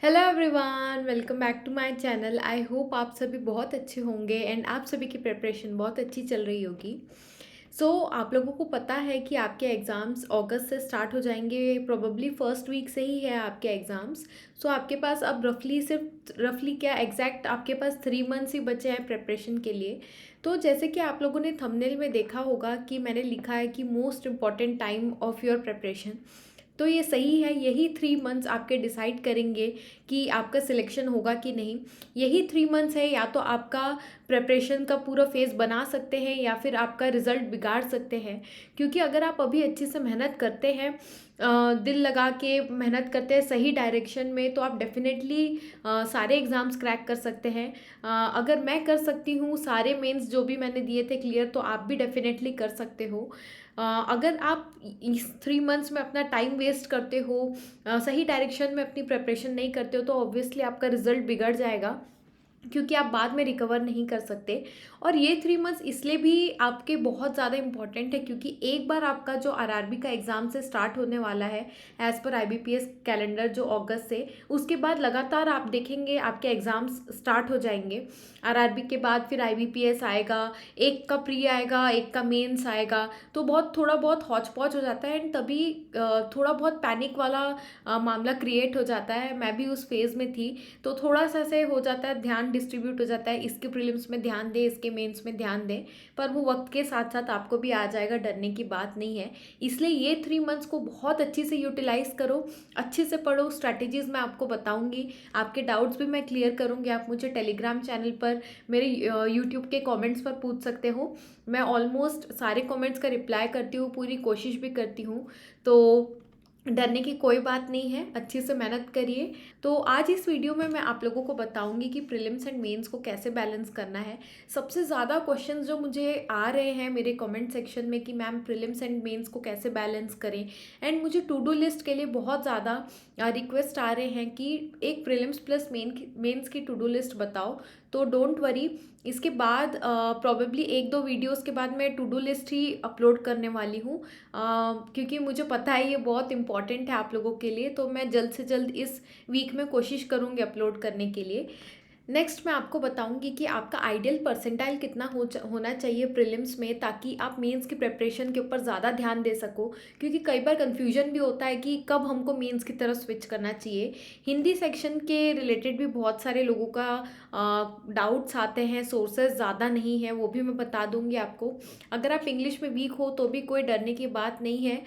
Hello everyone, welcome back to my channel. I hope आप सभी बहुत अच्छे होंगे एंड आप सभी की प्रिपरेशन बहुत अच्छी चल रही होगी। आप लोगों को पता है कि आपके एग्ज़ाम्स अगस्त से स्टार्ट हो जाएंगे। प्रोबेबली फर्स्ट वीक से ही है आपके एग्ज़ाम्स। आपके पास अब रफली क्या एग्जैक्ट आपके पास 3 मंथ्स ही बचे हैं प्रिपरेशन के लिए। तो जैसे कि आप लोगों ने थंबनेल में देखा होगा कि मैंने लिखा है कि most important time of your preparation. तो ये सही है, यही 3 मंथ्स आपके डिसाइड करेंगे कि आपका सिलेक्शन होगा कि नहीं। यही 3 मंथ्स है, या तो आपका प्रिपरेशन का पूरा फेज़ बना सकते हैं या फिर आपका रिज़ल्ट बिगाड़ सकते हैं। क्योंकि अगर आप अभी अच्छे से मेहनत करते हैं, दिल लगा के मेहनत करते हैं सही डायरेक्शन में, तो आप डेफिनेटली सारे एग्ज़ाम्स क्रैक कर सकते हैं। अगर मैं कर सकती हूँ सारे मेंस जो भी मैंने दिए थे क्लियर, तो आप भी डेफिनेटली कर सकते हो। अगर आप इस 3 मंथ्स में अपना टाइम वेस्ट करते हो, सही डायरेक्शन में अपनी प्रिपरेशन नहीं करते हो, तो ऑब्वियसली आपका रिजल्ट बिगड़ जाएगा, क्योंकि आप बाद में रिकवर नहीं कर सकते। और ये 3 मंथ्स इसलिए भी आपके बहुत ज़्यादा इंपॉर्टेंट है, क्योंकि एक बार आपका जो आरआरबी का एग्ज़ाम से स्टार्ट होने वाला है एज़ पर आईबीपीएस कैलेंडर जो अगस्त से, उसके बाद लगातार आप देखेंगे आपके एग्ज़ाम्स स्टार्ट हो जाएंगे। आरआरबी के बाद फिर आईबीपीएस आएगा, एक का प्री आएगा, एक का मेंस आएगा। तो बहुत थोड़ा बहुत हौच पौच हो जाता है एंड तभी थोड़ा बहुत पैनिक वाला मामला क्रिएट हो जाता है। मैं भी उस फेज़ में थी, तो थोड़ा सा से हो जाता है, ध्यान डिस्ट्रीब्यूट हो जाता है, इसके प्रीलिम्स में ध्यान दें, इसके मेंस में ध्यान दें। पर वो वक्त के साथ साथ आपको भी आ जाएगा, डरने की बात नहीं है। इसलिए ये 3 मंथ्स को बहुत अच्छे से यूटिलाइज करो, अच्छे से पढ़ो। स्ट्रैटेजीज मैं आपको बताऊंगी, आपके डाउट्स भी मैं क्लियर करूंगी। आप मुझे टेलीग्राम चैनल पर, मेरे यूट्यूब के कमेंट्स पर पूछ सकते हो। मैं ऑलमोस्ट सारे कमेंट्स का रिप्लाई करती हूँ, पूरी कोशिश भी करती हूँ। तो डरने की कोई बात नहीं है, अच्छे से मेहनत करिए। तो आज इस वीडियो में मैं आप लोगों को बताऊंगी कि प्रीलिम्स एंड मेंस को कैसे बैलेंस करना है। सबसे ज़्यादा क्वेश्चंस जो मुझे आ रहे हैं मेरे कमेंट सेक्शन में कि मैम प्रीलिम्स एंड मेंस को कैसे बैलेंस करें, एंड मुझे टू डू लिस्ट के लिए बहुत ज़्यादा रिक्वेस्ट आ रहे हैं कि एक प्रीलिम्स प्लस मेंस की टू डू लिस्ट बताओ। तो डोंट वरी, इसके बाद प्रॉबेबली एक दो वीडियोस के बाद मैं टू डू लिस्ट ही अपलोड करने वाली हूँ, क्योंकि मुझे पता है ये बहुत इंपॉर्टेंट है आप लोगों के लिए। तो मैं जल्द से जल्द इस वीक में कोशिश करूँगी अपलोड करने के लिए। नेक्स्ट मैं आपको बताऊंगी कि आपका आइडियल परसेंटाइल कितना होना चाहिए प्रीलिम्स में, ताकि आप मेंस की प्रिपरेशन के ऊपर ज़्यादा ध्यान दे सको। क्योंकि कई बार कन्फ्यूजन भी होता है कि कब हमको मेंस की तरफ स्विच करना चाहिए। हिंदी सेक्शन के रिलेटेड भी बहुत सारे लोगों का डाउट्स आते हैं, सोर्सेज ज़्यादा नहीं है, वो भी मैं बता दूंगी आपको। अगर आप इंग्लिश में वीक हो तो भी कोई डरने की बात नहीं है,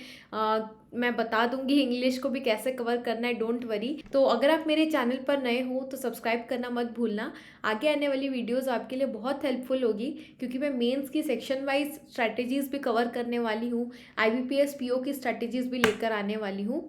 मैं बता दूंगी इंग्लिश को भी कैसे कवर करना है, डोंट वरी। तो अगर आप मेरे चैनल पर नए हो तो सब्सक्राइब करना मत भूलना। आगे आने वाली वीडियोस आपके लिए बहुत हेल्पफुल होगी, क्योंकि मैं मेंस की सेक्शन वाइज स्ट्रैटेजीज भी कवर करने वाली हूँ, आईबीपीएस पीओ की स्ट्रैटेजीज भी लेकर आने वाली हूँ।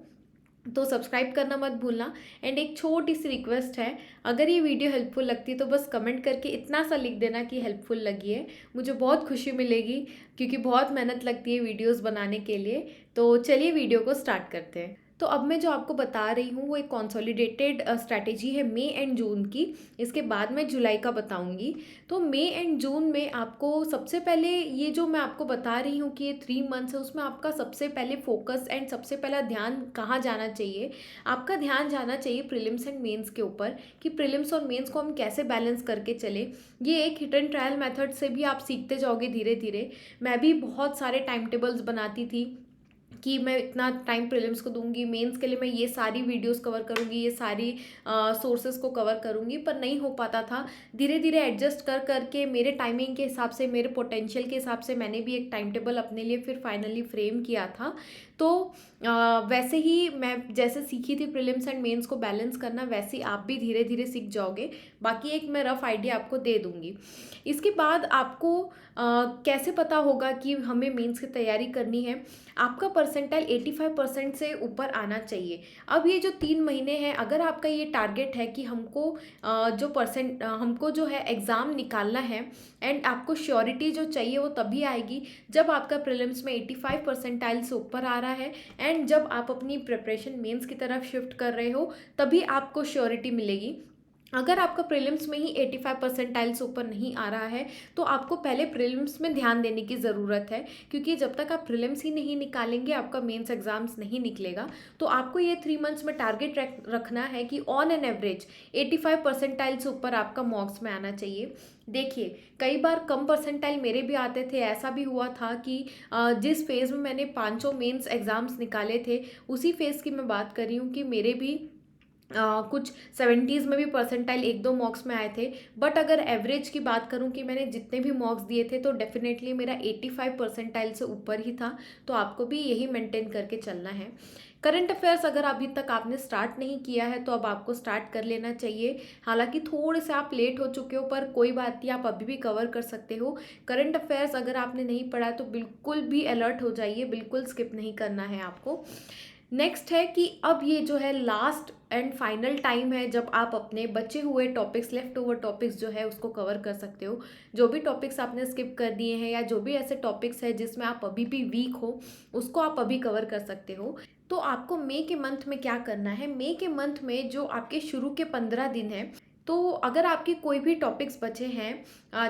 तो सब्सक्राइब करना मत भूलना। एंड एक छोटी सी रिक्वेस्ट है, अगर ये वीडियो हेल्पफुल लगती है तो बस कमेंट करके इतना सा लिख देना कि हेल्पफुल लगी है, मुझे बहुत खुशी मिलेगी, क्योंकि बहुत मेहनत लगती है वीडियोस बनाने के लिए। तो चलिए वीडियो को स्टार्ट करते हैं। तो अब मैं जो आपको बता रही हूँ वो एक कॉन्सोलिडेटेड स्ट्रैटेजी है मई एंड जून की। इसके बाद मैं जुलाई का बताऊंगी। तो मई एंड जून में आपको सबसे पहले, ये जो मैं आपको बता रही हूँ कि ये 3 मंथ्स है, उसमें आपका सबसे पहले फोकस एंड सबसे पहला ध्यान कहाँ जाना चाहिए। आपका ध्यान जाना चाहिए प्रीलिम्स एंड मेंस के ऊपर, कि प्रीलिम्स और मेंस को हम कैसे बैलेंस करके चले। ये एक हिट एंड ट्रायल मेथड से भी आप सीखते जाओगे धीरे धीरे। मैं भी बहुत सारे टाइम टेबल्स बनाती थी कि मैं इतना टाइम प्रीलिम्स को दूंगी, मेंस के लिए मैं ये सारी वीडियोस कवर करूंगी, ये सारी सोर्सेज को कवर करूंगी, पर नहीं हो पाता था। धीरे धीरे एडजस्ट कर करके मेरे टाइमिंग के हिसाब से, मेरे पोटेंशियल के हिसाब से मैंने भी एक टाइम टेबल अपने लिए फिर फाइनली फ्रेम किया था। तो वैसे ही मैं जैसे सीखी थी प्रीलिम्स एंड मेंस को बैलेंस करना, वैसे ही आप भी धीरे धीरे सीख जाओगे। बाकी एक मैं रफ आइडिया आपको दे दूंगी। इसके बाद आपको कैसे पता होगा कि हमें मेंस की तैयारी करनी है। आपका परसेंटाइल 85% से ऊपर आना चाहिए। अब ये जो 3 महीने हैं, अगर आपका ये टारगेट है कि हमको जो है एग्ज़ाम निकालना है, एंड आपको श्योरिटी जो चाहिए वो तभी आएगी जब आपका प्रीलिम्स में 85 परसेंटाइल से ऊपर आ रहा है, एंड जब आप अपनी प्रिपरेशन मेंस की तरफ शिफ्ट कर रहे हो, तभी आपको श्योरिटी मिलेगी। अगर आपका प्रीलिम्स में ही 85 परसेंटाइल से ऊपर नहीं आ रहा है, तो आपको पहले प्रीलिम्स में ध्यान देने की ज़रूरत है, क्योंकि जब तक आप प्रीलिम्स ही नहीं निकालेंगे, आपका मेंस एग्जाम्स नहीं निकलेगा। तो आपको ये 3 मंथ्स में टारगेट रखना है कि ऑन एन एवरेज 85 परसेंटाइल से ऊपर आपका मॉक्स में आना चाहिए। देखिए, कई बार कम परसेंटाइल मेरे भी आते थे। ऐसा भी हुआ था कि जिस फेज़ में मैंने पाँचों मेंस एग्ज़ाम्स निकाले थे, उसी फेज़ की मैं बात कर रही हूँ कि मेरे भी कुछ 70s में भी परसेंटाइल 1-2 मॉक्स में आए थे। बट अगर एवरेज की बात करूं कि मैंने जितने भी मॉक्स दिए थे, तो डेफिनेटली मेरा 85 परसेंटाइल से ऊपर ही था। तो आपको भी यही मेंटेन करके चलना है। करंट अफेयर्स अगर अभी तक आपने स्टार्ट नहीं किया है, तो अब आपको स्टार्ट कर लेना चाहिए। हालांकि थोड़े से आप लेट हो चुके हो, पर कोई बात नहीं, आप अभी भी कवर कर सकते हो। करंट अफेयर्स अगर आपने नहीं पढ़ा है, तो बिल्कुल भी अलर्ट हो जाइए, बिल्कुल स्किप नहीं करना है आपको। नेक्स्ट है कि अब ये जो है लास्ट एंड फाइनल टाइम है, जब आप अपने बचे हुए टॉपिक्स, लेफ्ट ओवर टॉपिक्स जो है उसको कवर कर सकते हो। जो भी टॉपिक्स आपने स्किप कर दिए हैं, या जो भी ऐसे टॉपिक्स है जिसमें आप अभी भी वीक हो, उसको आप अभी कवर कर सकते हो। तो आपको मई के मंथ में क्या करना है, मई के मंथ में जो आपके शुरू के 15 दिन है, तो अगर आपके कोई भी टॉपिक्स बचे हैं,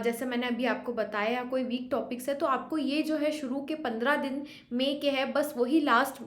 जैसे मैंने अभी आपको बताया, कोई वीक टॉपिक्स है, तो आपको ये जो है शुरू के 15 दिन मई के है, बस वही लास्ट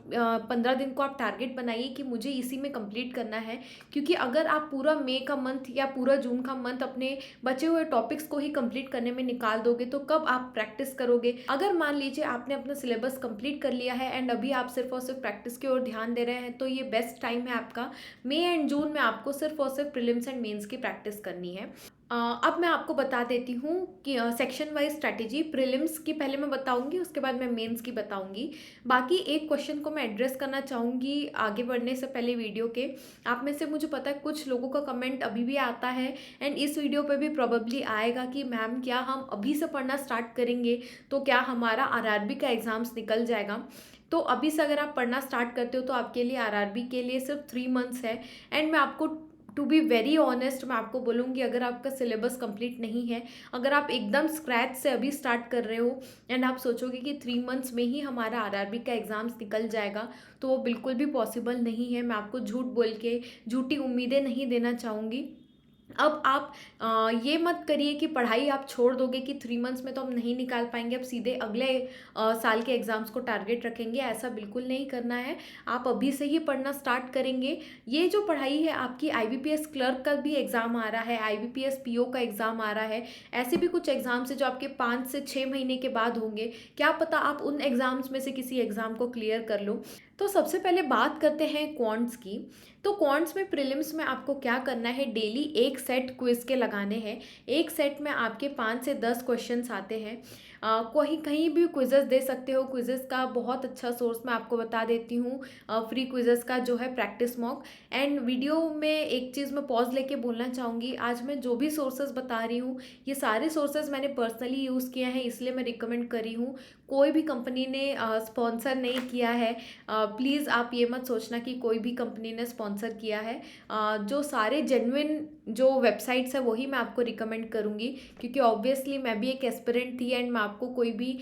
15 दिन को आप टारगेट बनाइए कि मुझे इसी में कंप्लीट करना है। क्योंकि अगर आप पूरा मई का मंथ या पूरा जून का मंथ अपने बचे हुए टॉपिक्स को ही कंप्लीट करने में निकाल दोगे, तो कब आप प्रैक्टिस करोगे। अगर मान लीजिए आपने अपना सिलेबस कंप्लीट कर लिया है एंड अभी आप सिर्फ और सिर्फ प्रैक्टिस की ओर ध्यान दे रहे हैं, तो ये बेस्ट टाइम है आपका। मई एंड जून में आपको सिर्फ और सिर्फ प्रीलिम्स एंड मेंस की प्रैक्टिस करनी है। अब मैं आपको बता देती हूँ कि सेक्शन वाइज स्ट्रैटेजी। प्रीलिम्स की पहले मैं बताऊंगी, उसके बाद मैं मेंस की बताऊंगी। बाकी एक क्वेश्चन को मैं एड्रेस करना चाहूँगी आगे बढ़ने से पहले वीडियो के। आप में से मुझे पता है कुछ लोगों का कमेंट अभी भी आता है, एंड इस वीडियो पे भी प्रोबेबली आएगा कि मैम क्या हम अभी से पढ़ना स्टार्ट करेंगे तो क्या हमारा आरआरबी का एग्ज़ाम्स निकल जाएगा। तो अभी से अगर आप पढ़ना स्टार्ट करते हो, तो आपके लिए आरआरबी के लिए सिर्फ 3 मंथ्स है। एंड मैं आपको, टू बी वेरी ऑनेस्ट, मैं आपको बोलूँगी, अगर आपका सिलेबस कंप्लीट नहीं है, अगर आप एकदम स्क्रैच से अभी स्टार्ट कर रहे हो एंड आप सोचोगे कि 3 मंथ्स में ही हमारा आरआरबी का एग्ज़ाम्स निकल जाएगा, तो वो बिल्कुल भी पॉसिबल नहीं है। मैं आपको झूठ बोल के झूठी उम्मीदें नहीं देना चाहूँगी। अब आप ये मत करिए कि पढ़ाई आप छोड़ दोगे कि 3 मंथ्स में तो हम नहीं निकाल पाएंगे, अब सीधे अगले साल के एग्ज़ाम्स को टारगेट रखेंगे। ऐसा बिल्कुल नहीं करना है। आप अभी से ही पढ़ना स्टार्ट करेंगे। ये जो पढ़ाई है, आपकी आईबीपीएस क्लर्क का भी एग्ज़ाम आ रहा है, आईबीपीएस पीओ का एग्ज़ाम आ रहा है, ऐसे भी कुछ एग्ज़ाम्स है जो आपके 5 से 6 महीने के बाद होंगे। क्या पता आप उन एग्ज़ाम्स में से किसी एग्ज़ाम को क्लियर कर लो। तो सबसे पहले बात करते हैं क्वांट्स की। तो क्वांट्स में प्रीलिम्स में आपको क्या करना है, डेली एक सेट क्विज के लगाने हैं। एक सेट में आपके 5 से 10 क्वेश्चंस आते हैं। कहीं कहीं भी क्विजेस दे सकते हो। क्विजेस का बहुत अच्छा सोर्स मैं आपको बता देती हूँ, फ्री क्विजेस का जो है प्रैक्टिस मॉक। एंड वीडियो में एक चीज़ मैं पॉज लेके बोलना चाहूँगी, आज मैं जो भी सोर्सेज बता रही हूँ, ये सारे सोर्सेज मैंने पर्सनली यूज़ किए हैं, इसलिए मैं रिकमेंड कर रही हूँ। कोई भी कंपनी ने स्पॉन्सर नहीं किया है। प्लीज़ आप ये मत सोचना कि कोई भी कंपनी ने स्पॉन्सर किया है। जो सारे जेन्युइन जो वेबसाइट्स है वही मैं आपको रिकमेंड करूँगी, क्योंकि ऑब्वियसली मैं भी एक एस्पिरेंट थी एंड मैं आपको कोई भी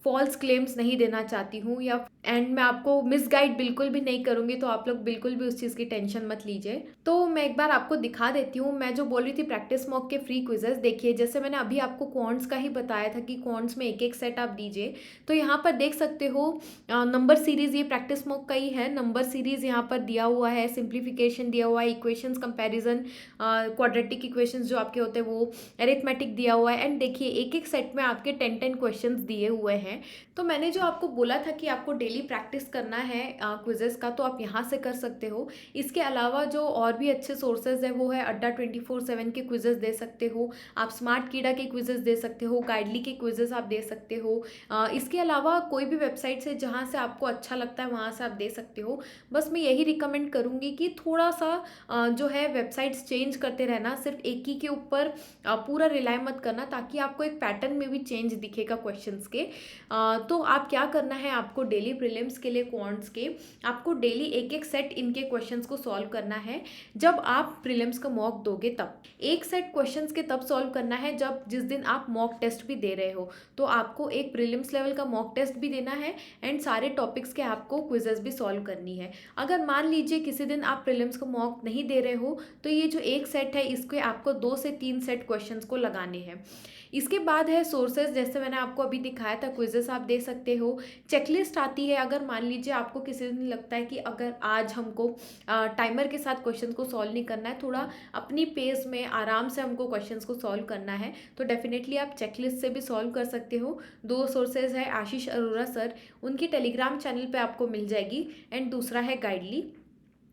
फॉल्स क्लेम्स नहीं देना चाहती हूँ, या एंड मैं आपको मिसगाइड बिल्कुल भी नहीं करूँगी। तो आप लोग बिल्कुल भी उस चीज़ की टेंशन मत लीजिए। तो मैं एक बार आपको दिखा देती हूँ, मैं जो बोल रही थी प्रैक्टिस मॉक के फ्री क्विजेस। देखिए, जैसे मैंने अभी आपको क्वांट्स का ही बताया था कि क्वांट्स में एक एक सेट आप दीजिए, तो यहाँ पर देख सकते हो नंबर सीरीज़, ये प्रैक्टिस मॉक का ही है। नंबर सीरीज़ यहाँ पर दिया हुआ है, सिंप्लीफिकेशन दिया हुआ है, इक्वेशंस कंपैरिजन, क्वाड्रेटिक इक्वेशंस जो आपके होते हैं वो, अरिथमेटिक दिया हुआ है। एंड देखिए, एक एक सेट में आपके 10-10 क्वेश्चंस दिए हुए हैं। तो मैंने जो आपको बोला था कि आपको डेली प्रैक्टिस करना है क्विजेस का, तो आप यहाँ से कर सकते हो। इसके अलावा जो और भी अच्छे सोर्सेज है वो है अड्डा 24/7 के क्विजेस दे सकते हो, आप स्मार्ट कीड़ा के क्विजेस दे सकते हो, गाइडली के क्विजेस आप दे सकते हो। इसके अलावा कोई भी वेबसाइट से जहाँ से आपको अच्छा लगता है वहाँ से आप दे सकते हो। बस मैं यही रिकमेंड करूँगी कि थोड़ा सा जो है वेबसाइट्स चेंज करते रहना, सिर्फ एक ही के ऊपर पूरा रिलाई मत करना, ताकि आपको एक पैटर्न में भी चेंज चेंज दिखेगा क्वेश्चंस के। तो आप क्या करना है, आपको डेली प्रीलिम्स के लिए क्वांट्स के आपको डेली एक एक सेट इनके क्वेश्चंस को सॉल्व करना है। जब आप प्रीलिम्स का मॉक दोगे तब एक सेट क्वेश्चंस के तब सॉल्व करना है जब जिस दिन आप मॉक टेस्ट भी दे रहे हो। तो आपको एक प्रीलिम्स लेवल का मॉक टेस्ट भी देना है एंड सारे टॉपिक्स के आपको क्विजेस भी सॉल्व करनी है। अगर मान लीजिए किसी दिन आप प्रीलिम्स का मॉक नहीं दे रहे हो तो ये जो एक सेट है इसके आपको 2 से 3 सेट क्वेश्चंस को लगाने हैं। इसके बाद है सोर्सेज, जैसे मैंने आपको अभी दिखाया था क्विजेस आप दे सकते हो। चेकलिस्ट आती है, अगर मान लीजिए आपको किसी दिन लगता है कि अगर आज हमको टाइमर के साथ क्वेश्चन को सॉल्व नहीं करना है, थोड़ा अपनी पेस में आराम से हमको क्वेश्चंस को सॉल्व करना है, तो डेफिनेटली आप चेकलिस्ट से भी सॉल्व कर सकते हो। 2 सोर्सेज है, आशीष अरोरा सर, उनकी टेलीग्राम चैनल पे आपको मिल जाएगी, एंड दूसरा है गाइडली।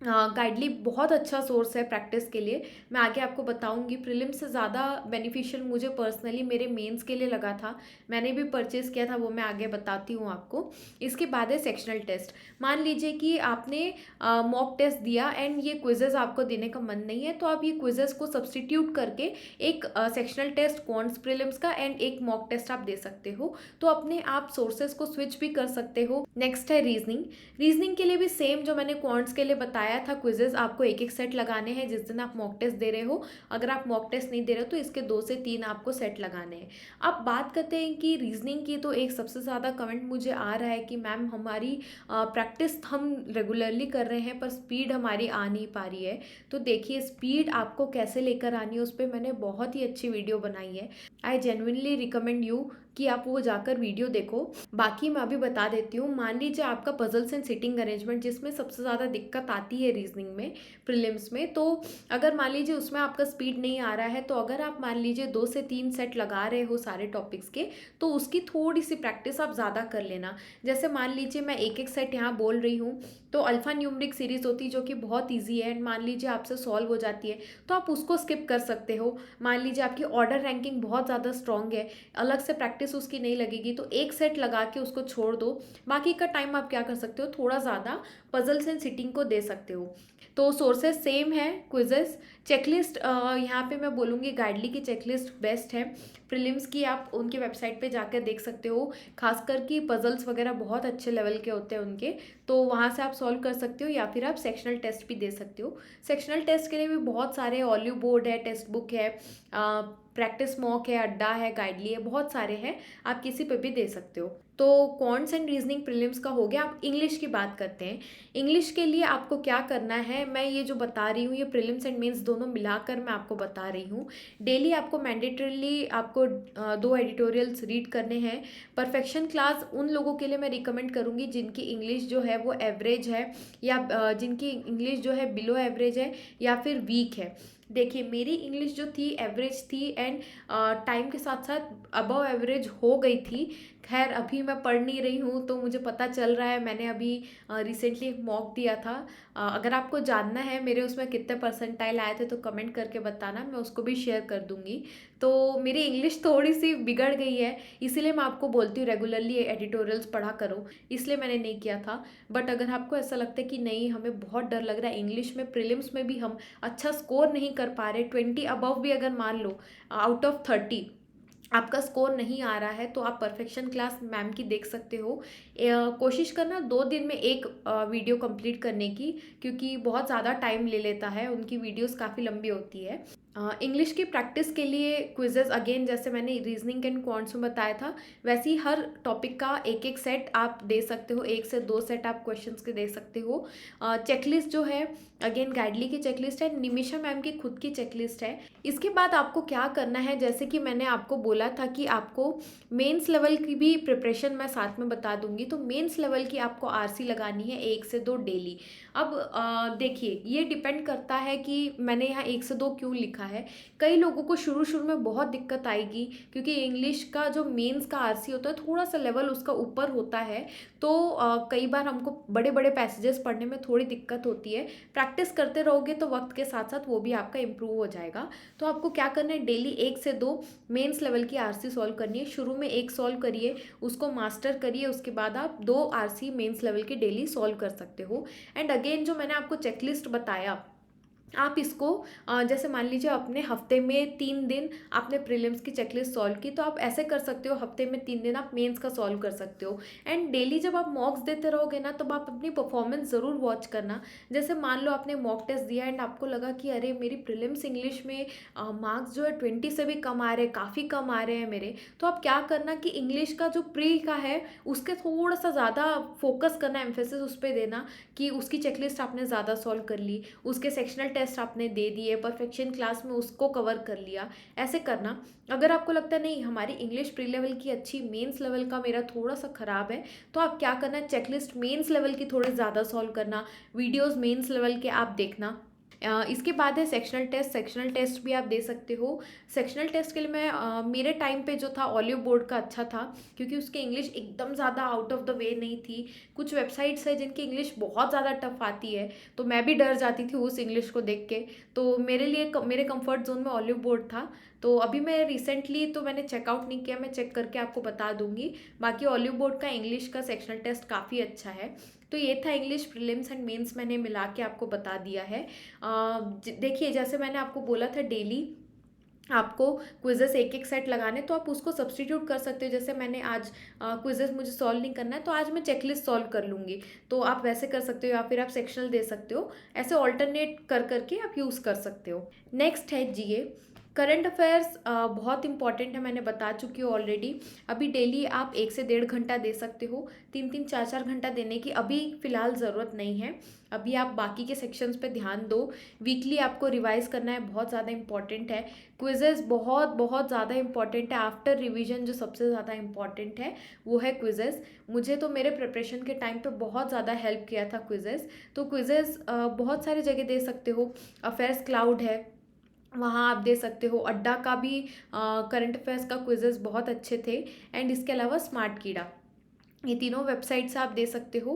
गाइडली बहुत अच्छा सोर्स है प्रैक्टिस के लिए, मैं आगे आपको बताऊंगी। प्रीलिम्स से ज़्यादा बेनिफिशियल मुझे पर्सनली मेरे मेंस के लिए लगा था, मैंने भी परचेज़ किया था, वो मैं आगे बताती हूँ आपको। इसके बाद है सेक्शनल टेस्ट। मान लीजिए कि आपने मॉक टेस्ट दिया एंड ये क्विजेज आपको देने का मन नहीं है, तो आप ये क्विजेज को सब्सटीट्यूट करके एक सेक्शनल टेस्ट क्वांट्स प्रीलिम्स का एंड एक मॉक टेस्ट आप दे सकते हो। तो अपने आप सोर्सेज को स्विच भी कर सकते हो। नेक्स्ट है रीजनिंग। रीजनिंग के लिए भी सेम जो मैंने क्वांट्स के लिए बताया था क्विजेस, आपको एक एक सेट लगाने हैं जिस दिन आप मॉक टेस्ट दे रहे हो। अगर आप मॉक टेस्ट नहीं दे रहे हो तो इसके 2 से 3 आपको सेट लगाने हैं। अब बात करते हैं कि रीजनिंग की, तो एक सबसे ज़्यादा कमेंट मुझे आ रहा है कि मैम हमारी प्रैक्टिस हम रेगुलरली कर रहे हैं पर स्पीड हमारी आ नहीं पा रही है। तो देखिए, स्पीड आपको कैसे लेकर आनी है उस पर मैंने बहुत ही अच्छी वीडियो बनाई है। आई जेन्युइनली रिकमेंड यू कि आप वो जाकर वीडियो देखो। बाकी मैं अभी बता देती हूँ। मान लीजिए आपका पजल्स एंड सिटिंग अरेंजमेंट, जिसमें सबसे ज़्यादा दिक्कत आती है रीजनिंग में प्रीलिम्स में, तो अगर मान लीजिए उसमें आपका स्पीड नहीं आ रहा है, तो अगर आप मान लीजिए 2 से 3 सेट लगा रहे हो सारे टॉपिक्स के, तो उसकी थोड़ी सी प्रैक्टिस आप ज़्यादा कर लेना। जैसे मान लीजिए मैं एक एक सेट यहाँ बोल रही हूँ, तो अल्फा न्यूमरिक सीरीज होती है जो कि बहुत ईजी है एंड मान लीजिए आपसे सॉल्व हो जाती है, तो आप उसको स्किप कर सकते हो। मान लीजिए आपकी ऑर्डर रैंकिंग बहुत ज़्यादा स्ट्रॉन्ग है, अलग से प्रैक्टिस उसकी नहीं लगेगी, तो एक सेट लगा के उसको छोड़ दो। बाकी का टाइम आप क्या कर सकते हो, थोड़ा ज़्यादा पजल्स एंड सिटिंग को दे सकते हो। तो सोर्सेज सेम है, क्विजेस। चेकलिस्ट यहाँ पे मैं बोलूँगी गाइडली की चेकलिस्ट बेस्ट है। प्रीलिम्स की आप उनके वेबसाइट पे जाकर देख सकते हो, खासकर कि पजल्स वगैरह बहुत अच्छे लेवल के होते हैं उनके, तो वहाँ से आप सॉल्व कर सकते हो, या फिर आप सेक्शनल टेस्ट भी दे सकते हो। सेक्शनल टेस्ट के लिए भी बहुत सारे, ऑलिव बोर्ड है, टेक्स्ट बुक है, प्रैक्टिस मॉक है, अड्डा है, गाइडली है, बहुत सारे हैं, आप किसी पे भी दे सकते हो। तो क्वांट्स एंड रीजनिंग प्रीलिम्स का हो गया। आप इंग्लिश की बात करते हैं। इंग्लिश के लिए आपको क्या करना है, मैं ये जो बता रही हूँ ये प्रीलिम्स एंड मेंस दोनों मिलाकर मैं आपको बता रही हूँ। डेली आपको मैंडेटरीली आपको 2 एडिटोरियल्स रीड करने हैं। परफेक्शन क्लास उन लोगों के लिए मैं रिकमेंड करूँगी जिनकी इंग्लिश जो है वो एवरेज है, या जिनकी इंग्लिश जो है बिलो एवरेज है या फिर वीक है। देखिए, मेरी इंग्लिश जो थी एवरेज थी एंड टाइम के साथ साथ अबव एवरेज हो गई थी। खैर अभी मैं पढ़ नहीं रही हूँ तो मुझे पता चल रहा है, मैंने अभी रिसेंटली एक मॉक दिया था। अगर आपको जानना है मेरे उसमें कितने परसेंटाइल आए थे तो कमेंट करके बताना, मैं उसको भी शेयर कर दूँगी। तो मेरी इंग्लिश थोड़ी सी बिगड़ गई है, इसीलिए मैं आपको बोलती हूँ रेगुलरली एडिटोरियल्स पढ़ा करो, इसलिए मैंने नहीं किया था। बट अगर आपको ऐसा लगता है कि नहीं हमें बहुत डर लग रहा है इंग्लिश में, प्रीलिम्स में भी हम अच्छा स्कोर नहीं कर पा रहे, 20 अबव भी अगर मान लो आउट ऑफ 30 आपका स्कोर नहीं आ रहा है, तो आप परफेक्शन क्लास मैम की देख सकते हो। कोशिश करना 2 दिन में एक वीडियो कंप्लीट करने की, क्योंकि बहुत ज़्यादा टाइम ले लेता है, उनकी वीडियोस काफ़ी लंबी होती है। इंग्लिश की प्रैक्टिस के लिए क्विजेज अगेन जैसे मैंने रीजनिंग एंड क्वांट्स में बताया था, वैसे ही हर टॉपिक का एक एक सेट आप दे सकते हो, 1 से 2 सेट आप क्वेश्चंस के दे सकते हो। चेकलिस्ट जो है अगेन गाइडली की चेकलिस्ट है, निमिषा मैम की खुद की चेकलिस्ट है। इसके बाद आपको क्या करना है, जैसे कि मैंने आपको बोला था कि आपको मेंस लेवल की भी प्रिपरेशन मैं साथ में बता दूंगी, तो मेंस लेवल की आपको आरसी लगानी है 1 से 2 डेली। अब देखिए, ये डिपेंड करता है कि मैंने यहाँ 1 से 2 क्यों लिखा है। कई लोगों को शुरू शुरू में बहुत दिक्कत आएगी, क्योंकि इंग्लिश का जो मेंस का आरसी होता है थोड़ा सा लेवल उसका ऊपर होता है, तो कई बार हमको बड़े बड़े पैसेजेस पढ़ने में थोड़ी दिक्कत होती है। प्रैक्टिस करते रहोगे तो वक्त के साथ साथ वो भी आपका इम्प्रूव हो जाएगा। तो आपको क्या करना है, डेली 1 से 2 मेंस लेवल की आरसी सॉल्व करनी है। शुरू में 1 सॉल्व करिए, उसको मास्टर करिए, उसके बाद आप 2 आरसी मेंस लेवल की डेली सॉल्व कर सकते हो। एंड अगेन जो मैंने आपको चेकलिस्ट बताया आप इसको जैसे मान लीजिए अपने हफ्ते में 3 दिन आपने प्रीलिम्स की चेकलिस्ट सॉल्व की, तो आप ऐसे कर सकते हो, हफ्ते में 3 दिन आप मेंस का सॉल्व कर सकते हो। एंड डेली जब आप मॉक्स देते रहोगे ना, तब आप अपनी परफॉर्मेंस ज़रूर वॉच करना। जैसे मान लो आपने मॉक टेस्ट दिया एंड आपको लगा कि अरे मेरी प्रीलिम्स इंग्लिश में मार्क्स जो है 20 से भी कम आ रहे हैं, काफ़ी कम आ रहे हैं मेरे, तो आप क्या करना कि इंग्लिश का जो प्री का है उसके थोड़ा सा ज़्यादा फोकस करना, एम्फेसिस उस पर देना कि उसकी चेकलिस्ट आपने ज़्यादा सॉल्व कर ली, उसके सेक्शनल टेस्ट आपने दे दिए, परफेक्शन क्लास में उसको कवर कर लिया, ऐसे करना। अगर आपको लगता है नहीं हमारी इंग्लिश प्री लेवल की अच्छी, मेंस लेवल का मेरा थोड़ा सा ख़राब है, तो आप क्या करना, चेकलिस्ट मेंस लेवल की थोड़ी ज़्यादा सॉल्व करना, वीडियोस मेंस लेवल के आप देखना। इसके बाद है सेक्शनल टेस्ट। सेक्शनल टेस्ट भी आप दे सकते हो। सेक्शनल टेस्ट के लिए मैं मेरे टाइम पे जो था ऑलिव बोर्ड का अच्छा था, क्योंकि उसकी इंग्लिश एकदम ज़्यादा आउट ऑफ द वे नहीं थी। कुछ वेबसाइट्स है जिनकी इंग्लिश बहुत ज़्यादा टफ आती है, तो मैं भी डर जाती थी उस इंग्लिश को देख के। तो मेरे लिए मेरे कंफर्ट जोन में ऑलिव बोर्ड था। तो अभी मैं रिसेंटली तो मैंने चेकआउट नहीं किया, मैं चेक करके आपको बता दूंगी। बाकी ऑलिव बोर्ड का इंग्लिश का सेक्शनल टेस्ट काफ़ी अच्छा है। तो ये था इंग्लिश प्रीलिम्स एंड मेंस, मैंने मिला के आपको बता दिया है। देखिए जैसे मैंने आपको बोला था डेली आपको क्विजेस एक एक सेट लगाने, तो आप उसको सब्सटीट्यूट कर सकते हो। जैसे मैंने आज क्विजेस मुझे सॉल्व नहीं करना है, तो आज मैं चेकलिस्ट सॉल्व कर लूँगी, तो आप वैसे कर सकते हो, या फिर आप सेक्शनल दे सकते हो। ऐसे ऑल्टरनेट कर करके आप यूज़ कर सकते हो। नेक्स्ट है जीए। करंट अफेयर्स बहुत इंपॉर्टेंट है, मैंने बता चुकी हूँ ऑलरेडी। अभी डेली आप 1 से 1.5 घंटा दे सकते हो, 3-3 4-4 घंटा देने की अभी फ़िलहाल ज़रूरत नहीं है। अभी आप बाकी के सेक्शंस पे ध्यान दो। वीकली आपको रिवाइज करना है, बहुत ज़्यादा इंपॉर्टेंट है। क्विजेज़ बहुत बहुत ज़्यादा इंपॉर्टेंट है। आफ्टर रिवीजन जो सबसे ज़्यादा इंपॉर्टेंट है वो है क्विजेज़। मुझे तो मेरे प्रिपरेशन के टाइम पे बहुत ज़्यादा हेल्प किया था क्विजेज़। तो क्विजेज़ बहुत सारी जगह दे सकते हो। अफेयर्स क्लाउड है, वहाँ आप दे सकते हो। अड्डा का भी करंट अफेयर्स का क्विजेज़ बहुत अच्छे थे। एंड इसके अलावा स्मार्ट कीड़ा, ये तीनों वेबसाइट से आप दे सकते हो।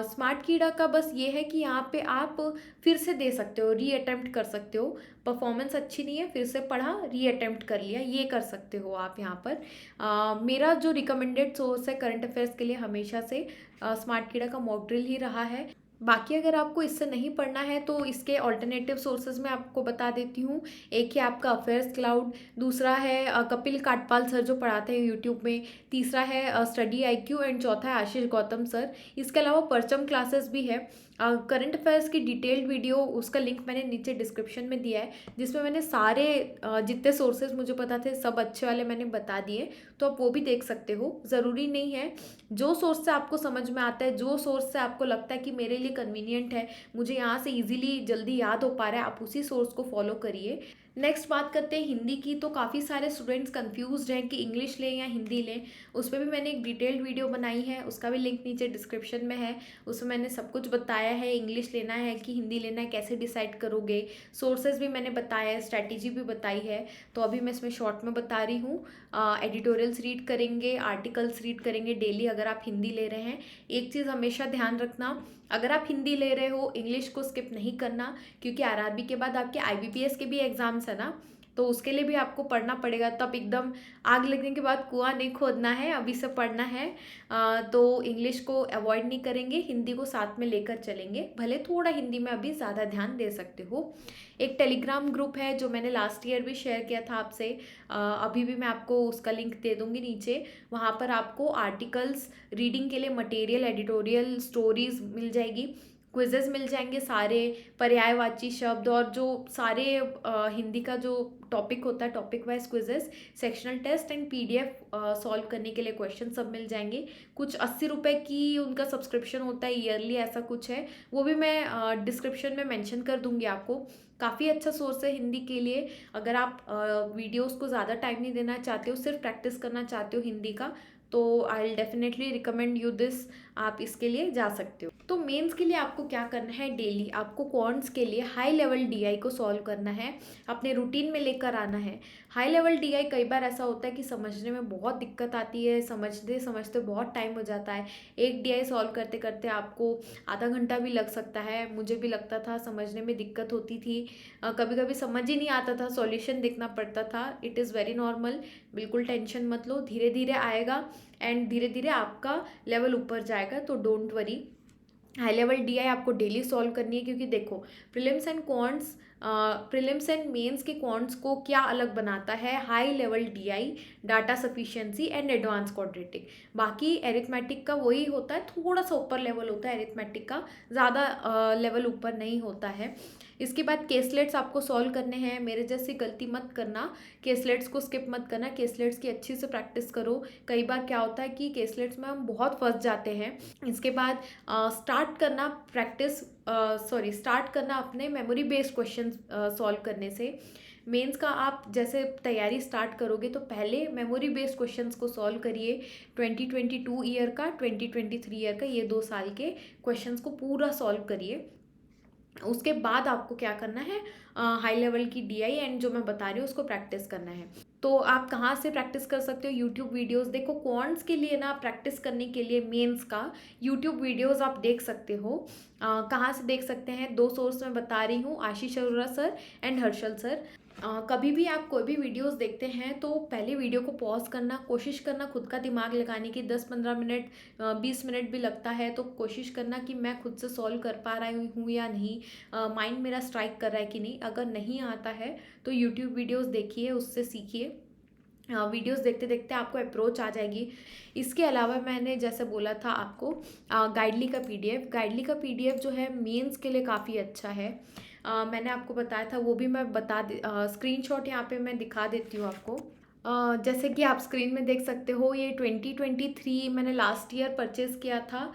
स्मार्ट कीड़ा का बस ये है कि यहाँ पे आप फिर से दे सकते हो, री अटेम्प्ट कर सकते हो। परफॉर्मेंस अच्छी नहीं है, फिर से पढ़ा, री अटेम्प्ट कर लिया, ये कर सकते हो आप यहाँ पर। मेरा जो रिकमेंडेड सोर्स है करंट अफेयर्स के लिए हमेशा से स्मार्ट कीड़ा का मॉक ड्रिल ही रहा है। बाकी अगर आपको इससे नहीं पढ़ना है तो इसके ऑल्टरनेटिव सोर्सेज मैं आपको बता देती हूँ। एक है आपका अफेयर्स क्लाउड, दूसरा है कपिल काटपाल सर जो पढ़ाते हैं यूट्यूब में, तीसरा है स्टडी आईक्यू, एंड चौथा है आशीष गौतम सर। इसके अलावा परचम क्लासेस भी है। करंट अफेयर्स की डिटेल्ड वीडियो, उसका लिंक मैंने नीचे डिस्क्रिप्शन में दिया है, जिसमें मैंने सारे जितने सोर्सेज मुझे पता थे सब अच्छे वाले मैंने बता दिए, तो आप वो भी देख सकते हो। ज़रूरी नहीं है, जो सोर्स से आपको समझ में आता है, जो सोर्स से आपको लगता है कि मेरे लिए कन्वीनियंट है, मुझे यहाँ से इजीली जल्दी याद हो पा रहा है, आप उसी सोर्स को फॉलो करिए। नेक्स्ट बात करते हैं हिंदी की। तो काफ़ी सारे स्टूडेंट्स कंफ्यूज्ड हैं कि इंग्लिश लें या हिंदी लें। उस पर भी मैंने एक डिटेल्ड वीडियो बनाई है, उसका भी लिंक नीचे डिस्क्रिप्शन में है। उसमें मैंने सब कुछ बताया है, इंग्लिश लेना है कि हिंदी लेना है, कैसे डिसाइड करोगे, सोर्सेज भी मैंने बताया है, स्ट्रैटेजी भी बताई है। तो अभी मैं इसमें शॉर्ट में बता रही हूँ। एडिटोरियल्स रीड करेंगे, आर्टिकल्स रीड करेंगे डेली अगर आप हिंदी ले रहे हैं। एक चीज़ हमेशा ध्यान रखना, अगर आप हिंदी ले रहे हो इंग्लिश को स्किप नहीं करना, क्योंकि आरआरबी के बाद आपके आईबीपीएस के भी एग्जाम्स है ना, तो उसके लिए भी आपको पढ़ना पड़ेगा। तब एकदम आग लगने के बाद कुआं नहीं खोदना है, अभी से पढ़ना है। तो इंग्लिश को अवॉइड नहीं करेंगे, हिंदी को साथ में लेकर चलेंगे, भले थोड़ा हिंदी में अभी ज़्यादा ध्यान दे सकते हो। एक टेलीग्राम ग्रुप है जो मैंने लास्ट ईयर भी शेयर किया था आपसे, अभी भी मैं आपको उसका लिंक दे दूँगी नीचे। वहाँ पर आपको आर्टिकल्स, रीडिंग के लिए मटेरियल, एडिटोरियल, स्टोरीज मिल जाएगी, क्विजेस मिल जाएंगे सारे, पर्यायवाची शब्द और जो सारे हिंदी का जो टॉपिक होता है, topic wise quizzes, sectional test and PDF solve करने के लिए क्वेश्चन सब मिल जाएंगे। कुछ 80 रुपये की उनका सब्सक्रिप्शन होता है ईयरली, ऐसा कुछ है, वो भी मैं डिस्क्रिप्शन में मेंशन कर दूंगी आपको। काफ़ी अच्छा सोर्स है हिंदी के लिए। अगर आप वीडियोस को ज़्यादा टाइम नहीं देना चाहते हो, सिर्फ प्रैक्टिस करना चाहते हो हिंदी का, तो I will definitely recommend you this, आप इसके लिए जा सकते हो। तो मेंस के लिए आपको क्या करना है, डेली आपको क्वांट्स के लिए हाई लेवल डीआई को सॉल्व करना है, अपने रूटीन में लेकर आना है। हाई लेवल डीआई कई बार ऐसा होता है कि समझने में बहुत दिक्कत आती है, समझते समझते बहुत टाइम हो जाता है। एक डीआई सॉल्व करते करते आपको आधा घंटा भी लग सकता है, मुझे भी लगता था, समझने में दिक्कत होती थी, कभी कभी समझ ही नहीं आता था, सॉल्यूशन देखना पड़ता था। इट इज़ वेरी नॉर्मल, बिल्कुल टेंशन मत लो, धीरे धीरे आएगा एंड धीरे धीरे आपका लेवल ऊपर जाएगा, तो don't worry. High level DI आपको डेली सॉल्व करनी है, क्योंकि देखो प्रीलिम्स एंड मेंस के क्वांट्स को क्या अलग बनाता है, high level DI, data sufficiency and advance quadratic. बाकी एरिथमेटिक का वही होता है, थोड़ा सा ऊपर लेवल होता है एरिथमेटिक का, ज़्यादा लेवल ऊपर नहीं होता है। इसके बाद केसलेट्स आपको सॉल्व करने हैं, मेरे जैसी गलती मत करना, केसलेट्स को स्किप मत करना, केसलेट्स की अच्छी से प्रैक्टिस करो। कई बार क्या होता है कि केसलेट्स में हम बहुत फंस जाते हैं। इसके बाद स्टार्ट करना अपने मेमोरी बेस्ड क्वेश्चन सॉल्व करने से। मेंस का आप जैसे तैयारी स्टार्ट करोगे तो पहले मेमोरी बेस्ड क्वेश्चंस को सॉल्व करिए। 2022 ईयर का, 2023 ईयर का, ये 2 साल के क्वेश्चंस को पूरा सॉल्व करिए। उसके बाद आपको क्या करना है, हाई लेवल की डीआई एंड जो मैं बता रही हूँ उसको प्रैक्टिस करना है। तो आप कहाँ से प्रैक्टिस कर सकते हो, यूट्यूब वीडियोस देखो। क्वांट्स के लिए ना प्रैक्टिस करने के लिए मेंस का यूट्यूब वीडियोस आप देख सकते हो। कहाँ से देख सकते हैं, 2 सोर्स मैं बता रही हूँ, Ashish Arora sir and Harshal sir. कभी भी आप कोई भी वीडियोस देखते हैं तो पहले वीडियो को पॉज करना, कोशिश करना खुद का दिमाग लगाने की। 10-15 मिनट, 20 मिनट भी लगता है तो कोशिश करना कि मैं खुद से सॉल्व कर पा रही हूँ या नहीं, माइंड मेरा स्ट्राइक कर रहा है कि नहीं। अगर नहीं आता है तो यूट्यूब वीडियोस देखिए, उससे सीखिए। वीडियोस देखते देखते आपको अप्रोच आ जाएगी। इसके अलावा मैंने जैसे बोला था आपको, गाइडली का पीडीएफ जो है मेंस के लिए काफ़ी अच्छा है। मैंने आपको बताया था, वो भी मैं स्क्रीनशॉट यहाँ पे मैं दिखा देती हूँ आपको। जैसे कि आप स्क्रीन में देख सकते हो, ये 2023 मैंने लास्ट ईयर परचेज़ किया था।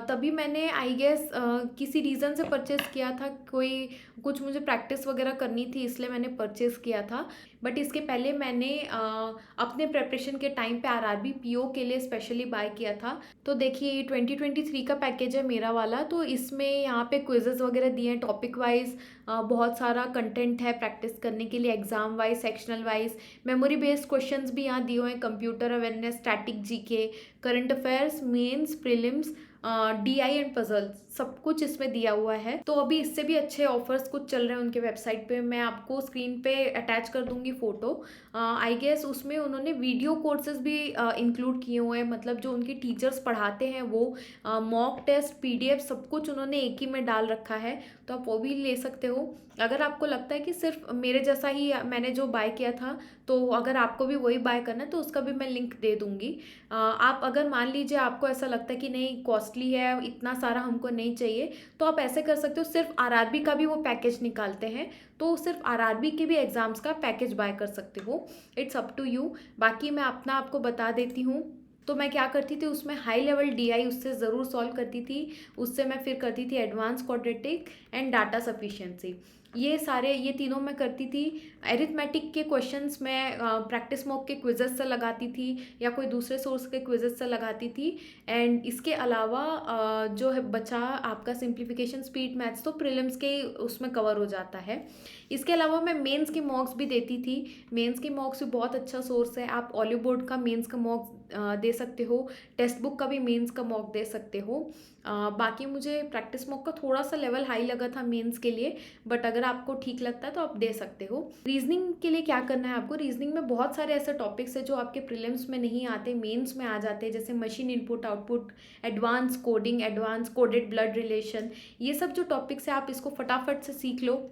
तभी मैंने आई गेस किसी रीज़न से परचेज़ किया था, कोई कुछ मुझे प्रैक्टिस वगैरह करनी थी इसलिए मैंने परचेज़ किया था। बट इसके पहले मैंने अपने प्रेपरेशन के टाइम पे आरआरबी पीओ के लिए स्पेशली बाय किया था। तो देखिए ये 2023 का पैकेज है मेरा वाला। तो इसमें यहाँ पे क्विजेज़ वगैरह दिए हैं टॉपिक वाइज, बहुत सारा कंटेंट है प्रैक्टिस करने के लिए, exam wise, sectional wise. Memory based questions भी यहाँ दिए हुए हैं, computer awareness, static GK, current affairs, mains, prelims, DI and puzzle, सब कुछ इसमें दिया हुआ है। तो अभी इससे भी अच्छे ऑफर्स कुछ चल रहे हैं उनके वेबसाइट पे, मैं आपको स्क्रीन पे अटैच कर दूंगी फोटो। आई गेस उसमें उन्होंने वीडियो कोर्सेज भी इंक्लूड किए हुए हैं, मतलब जो उनके टीचर्स पढ़ाते हैं वो, मॉक टेस्ट, पीडीएफ, सब कुछ उन्होंने एक ही में डाल रखा है। तो आप वो भी ले सकते हो। अगर आपको लगता है कि सिर्फ मेरे जैसा ही मैंने जो बाय किया था, तो अगर आपको भी वही बाय करना है तो उसका भी मैं लिंक दे दूंगी। आप अगर मान लीजिए आपको ऐसा लगता है कि नहीं कॉस्टली है, इतना सारा हमको नहीं चाहिए, तो आप ऐसे कर सकते हो, सिर्फ आरआरबी का भी वो पैकेज निकालते हैं, तो सिर्फ आरआरबी के भी एग्जाम्स का पैकेज बाय कर सकते हो। It's up to you. बाकी मैं अपना आपको बता देती हूँ। तो मैं क्या करती थी उसमें, हाई लेवल डीआई उससे ज़रूर सॉल्व करती थी। उससे मैं फिर करती थी advance quadratic and data sufficiency. ये तीनों मैं करती थी। एरिथमेटिक के क्वेश्चंस मैं प्रैक्टिस मॉक के क्विजेस से लगाती थी या कोई दूसरे सोर्स के क्विजेस से लगाती थी। एंड इसके अलावा जो है बचा आपका सिंप्लीफिकेशन, स्पीड, मैथ्स, तो प्रीलिम्स के उसमें कवर हो जाता है। इसके अलावा मैं मेंस के मॉक्स भी देती थी। मेंस के मॉक्स भी बहुत अच्छा सोर्स है, आप ऑलिव बोर्ड का मेंस का मॉक दे सकते हो, टेक्स्ट बुक का भी मेंस का मॉक दे सकते हो। बाकी मुझे प्रैक्टिस मॉक का थोड़ा सा लेवल हाई लगा था मेंस के लिए, बट अगर आपको ठीक लगता है तो आप दे सकते हो। रीजनिंग के लिए क्या करना है आपको, रीजनिंग में बहुत सारे ऐसे टॉपिक्स है जो आपके प्रीलिम्स में नहीं आते, मेंस में आ जाते हैं, जैसे machine input output, advance coding, advance coded blood relation. ये सब जो टॉपिक्स है आप इसको फटाफट से सीख लो।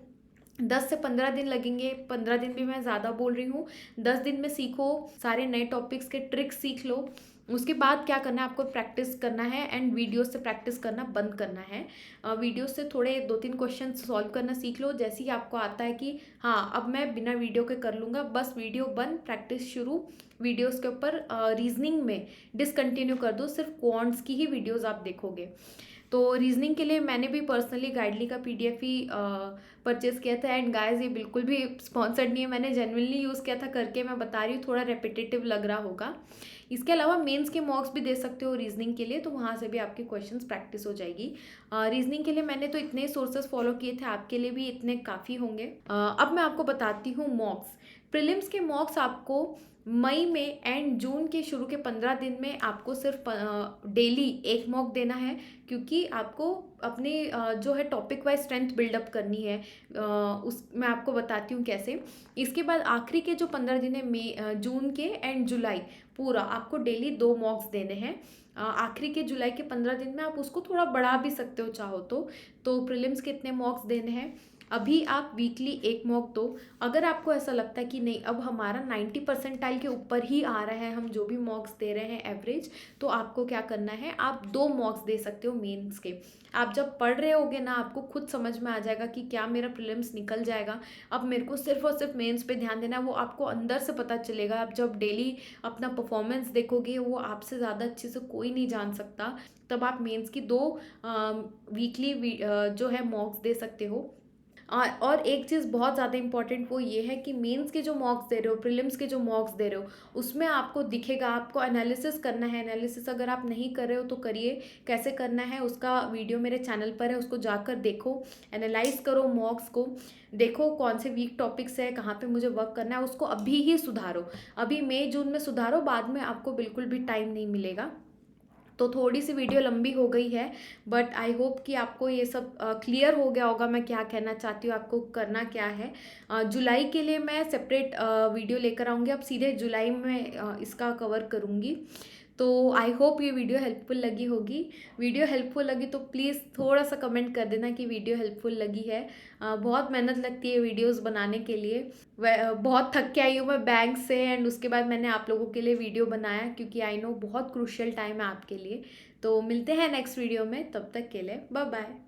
10 से 15 दिन लगेंगे, 15 दिन भी मैं ज़्यादा बोल रही हूँ। 10 दिन में सीखो, सारे नए टॉपिक्स के ट्रिक्स सीख लो। उसके बाद क्या करना है आपको, प्रैक्टिस करना है एंड वीडियो से प्रैक्टिस करना बंद करना है। वीडियो से थोड़े 2-3 क्वेश्चन सॉल्व करना सीख लो। जैसे ही आपको आता है कि हाँ अब मैं बिना वीडियो के कर लूँगा, बस वीडियो बंद, प्रैक्टिस शुरू। वीडियोस के ऊपर रीजनिंग में डिसकंटिन्यू कर दो, सिर्फ क्वांट्स की ही वीडियोस आप देखोगे। तो रीजनिंग के लिए मैंने भी पर्सनली गाइडली का पीडीएफ ही परचेज़ किया था। एंड गाइस ये बिल्कुल भी स्पॉन्सर्ड नहीं है, मैंने जेन्युइनली यूज़ किया था करके मैं बता रही हूँ, थोड़ा रेपिटेटिव लग रहा होगा। इसके अलावा मेंस के मॉक्स भी दे सकते हो रीजनिंग के लिए, तो वहाँ से भी आपके क्वेश्चंस प्रैक्टिस हो जाएगी। रीजनिंग के लिए मैंने तो इतने सोर्सेस फॉलो किए थे, आपके लिए भी इतने काफ़ी होंगे। अब मैं आपको बताती हूँ मॉक्स। प्रीलिम्स के मॉक्स आपको मई में एंड जून के शुरू के 15 दिन में आपको सिर्फ डेली एक मॉक देना है, क्योंकि आपको अपने जो है टॉपिक वाइज स्ट्रेंथ बिल्डअप करनी है। उस मैं आपको बताती हूँ कैसे। इसके बाद आखिरी के जो 15 दिन है, जून के एंड जुलाई, पूरा आपको डेली 2 मॉक्स देने हैं। आखिरी के जुलाई के 15 दिन में आप उसको थोड़ा बढ़ा भी सकते हो चाहो तो प्रीलिम्स के इतने मॉक्स देने हैं, अभी आप वीकली एक मॉक दो। अगर आपको ऐसा लगता है कि नहीं अब हमारा 90 परसेंटाइल के ऊपर ही आ रहा है, हम जो भी मॉक्स दे रहे हैं एवरेज, तो आपको क्या करना है, आप 2 मॉक्स दे सकते हो मेंस के। आप जब पढ़ रहे होगे ना, आपको खुद समझ में आ जाएगा कि क्या मेरा प्रीलिम्स निकल जाएगा, अब मेरे को सिर्फ और सिर्फ मेंस पे ध्यान देना है, वो आपको अंदर से पता चलेगा। आप जब डेली अपना परफॉर्मेंस देखोगे, वो आपसे ज़्यादा अच्छे से कोई नहीं जान सकता। तब आप मेंस की 2 वीकली जो है मॉक्स दे सकते हो। और एक चीज़ बहुत ज़्यादा इंपॉर्टेंट वो ये है कि मेंस के जो मॉक्स दे रहे हो, प्रीलिम्स के जो मॉक्स दे रहे हो, उसमें आपको दिखेगा, आपको एनालिसिस करना है। एनालिसिस अगर आप नहीं कर रहे हो तो करिए। कैसे करना है उसका वीडियो मेरे चैनल पर है, उसको जाकर देखो, एनालाइज करो मॉक्स को, देखो कौन से वीक टॉपिक्स है, कहाँ पे मुझे वर्क करना है, उसको अभी ही सुधारो। अभी मई जून में सुधारो, बाद में आपको बिल्कुल भी टाइम नहीं मिलेगा। तो थोड़ी सी वीडियो लंबी हो गई है, बट आई होप कि आपको ये सब क्लियर हो गया होगा मैं क्या कहना चाहती हूँ, आपको करना क्या है। जुलाई के लिए मैं सेपरेट वीडियो लेकर आऊँगी, अब सीधे जुलाई में इसका कवर करूँगी। तो आई होप ये वीडियो हेल्पफुल लगी होगी। वीडियो हेल्पफुल लगी तो प्लीज़ थोड़ा सा कमेंट कर देना कि वीडियो हेल्पफुल लगी है। बहुत मेहनत लगती है वीडियोस बनाने के लिए। बहुत थक के आई हूँ मैं बैंक से, एंड उसके बाद मैंने आप लोगों के लिए वीडियो बनाया, क्योंकि आई नो बहुत क्रूशियल टाइम है आपके लिए। तो मिलते हैं नेक्स्ट वीडियो में, तब तक के लिए बाय बाय।